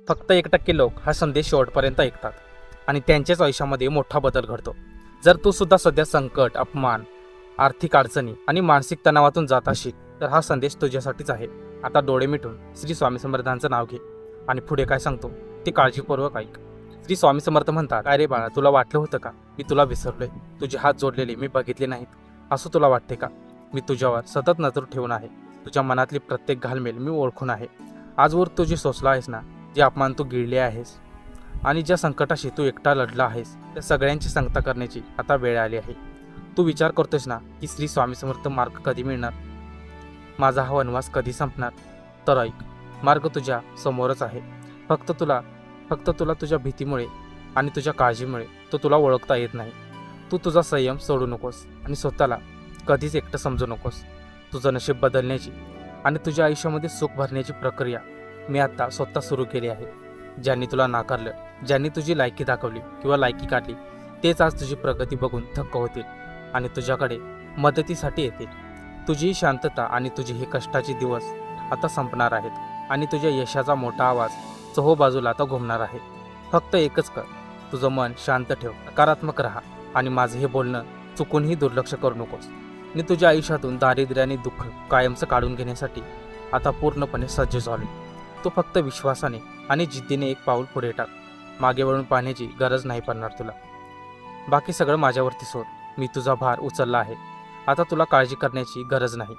फक्त 1% लोक हा संदेश शेवटपर्यंत ऐकतात आणि त्यांच्याच आयुष्यामध्ये मोठा बदल घडतो. जर तू सुद्धा सध्या संकट, अपमान, आर्थिक अडचणी आणि मानसिक तणावातून जात असशील तर हा संदेश तुझ्यासाठीच आहे. आता डोळे मिटून श्री स्वामी समर्थांचं नाव घे आणि पुढे काय सांगतो ते काळजीपूर्वक ऐक. श्री स्वामी समर्थ म्हणतात, अरे बाळा, तुला वाटलं होतं का मी तुला विसरलोय? तुझे हात जोडलेले मी बघितले नाहीत असं तुला वाटते का? मी तुझ्यावर सतत नजर ठेवून आहे. तुझ्या मनातली प्रत्येक घालमेल मी ओळखून आहे. आजवर तू जे सोसला आहेस ना, जे अपमान तू गिळले आहेस आणि ज्या संकटाशी तू एकटा लढला आहेस, त्या सगळ्यांची सांगता करण्याची आता वेळ आली आहे. तू विचार करतोस ना की श्री स्वामी समर्थ मार्ग कधी मिळणार, माझा हा वनवास कधी संपणार? तर ऐक, मार्ग तुझ्या समोरच आहे. फक्त तुला तुझ्या भीतीमुळे आणि तुझ्या काळजीमुळे तो तुला ओळखता येत नाही. तू तुझा संयम सोडू नकोस आणि स्वतःला कधीच एकटं समजू नकोस. तुझं नशीब बदलण्याची आणि तुझ्या आयुष्यामध्ये सुख भरण्याची प्रक्रिया मी आता स्वतः सुरू केली आहे. ज्यांनी तुला नाकारलं, ज्यांनी तुझी लायकी दाखवली किंवा लायकी काढली, तेच आज तुझी प्रगती बघून थक्क होतील आणि तुझ्याकडे मदतीसाठी येतील. तुझी शांतता आणि तुझे हे कष्टाचे दिवस आता संपणार आहेत आणि तुझ्या यशाचा मोठा आवाज चहूबाजूला आता घुमणार आहे. फक्त एकच कर, तुझं मन शांत ठेव, नकारात्मक राहा आणि माझं हे बोलणं चुकूनही दुर्लक्ष करू नकोस. मी तुझ्या आयुष्यातून दारिद्र्य आणि दुःख कायमचं काढून घेण्यासाठी आता पूर्णपणे सज्ज झालो. तू फक्त विश्वासाने आणि जिद्दीने एक पाऊल पुढे टाक. मागे वळून पाहण्याची गरज नाही पडणार तुला. बाकी सगळं माझ्यावरती सोड. मी तुझा भार उचलला आहे. आता तुला काळजी करण्याची गरज नाही.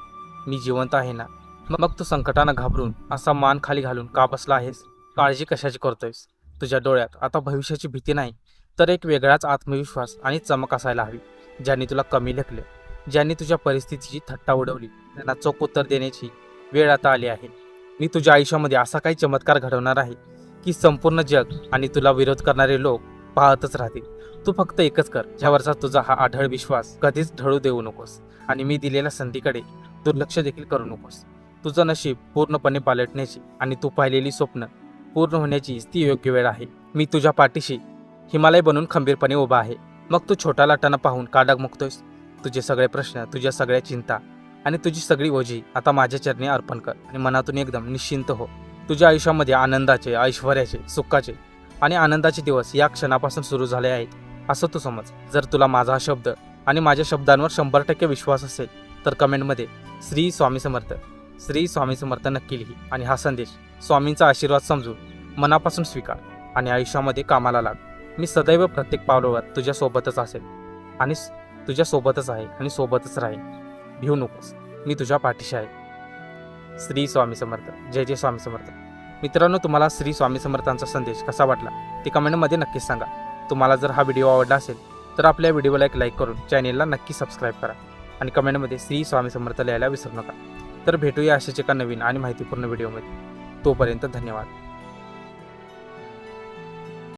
मी जिवंत आहे ना. मग तू संकटानं घाबरून असा मान खाली घालून का बसला आहेस? काळजी कशाची करतोयस? तुझ्या डोळ्यात आता भविष्याची भीती नाही, तर एक वेगळाच आत्मविश्वास आणि चमक असायला हवी. ज्यांनी तुला कमी लेखले, ज्यांनी तुझ्या परिस्थितीची थट्टा उडवली, त्यांना चोख उत्तर देण्याची वेळ आता आली आहे. मी तुझ्या आयुष्यामध्ये असा काही चमत्कार घडवणार आहे की संपूर्ण जग आणि तुला विरोध करणारे लोक पाहतच राहतील. तू फक्त एकच कर, ज्यावरचा तुझा हा आढळ विश्वास कधीच ढळू देऊ नकोस आणि मी दिलेल्या संधीकडे दुर्लक्ष देखील करू नकोस. तुझं नशीब पूर्णपणे पालटण्याची आणि तू पाहिलेली स्वप्न पूर्ण होण्याची ती योग्य वेळ आहे. मी तुझ्या पाठीशी हिमालय बनून खंबीरपणे उभा आहे. मग तू छोटा लाटांना पाहून का डगमगतोयस? तुझे सगळे प्रश्न, तुझ्या सगळ्या चिंता आणि तुझी सगळी ओझी आता माझ्या चरणी अर्पण कर आणि मनातून एकदम निश्चिंत हो. तुझ्या आयुष्यामध्ये आनंदाचे, ऐश्वर्याचे, सुखाचे आणि आनंदाचे दिवस या क्षणापासून सुरू झाले आहेत असं तू समज. जर तुला माझा हा शब्द आणि माझ्या शब्दांवर 100% विश्वास असेल तर कमेंटमध्ये श्री स्वामी समर्थ नक्की लिही आणि हा संदेश स्वामींचा आशीर्वाद समजून मनापासून स्वीकार आणि आयुष्यामध्ये कामाला लाग. मी सदैव प्रत्येक पावलावर तुझ्यासोबतच असेल आणि तुझ्यासोबतच आहे आणि सोबतच राहील. भिवू नकोस, मी तुझ्या पाठीशी आहे. श्री स्वामी समर्थ. जय जय स्वामी समर्थ. मित्रांनो, तुम्हाला श्री स्वामी समर्थांचा संदेश कसा वाटला ते कमेंटमध्ये नक्कीच सांगा. तुम्हाला जर हा व्हिडिओ आवडला असेल तर आपल्या व्हिडिओला एक लाईक करून चॅनेलला नक्की सबस्क्राईब करा आणि कमेंटमध्ये श्री स्वामी समर्थ लिहायला विसरू नका. तर भेटूया अशाच एका नवीन आणि माहितीपूर्ण व्हिडिओमध्ये. तोपर्यंत धन्यवाद.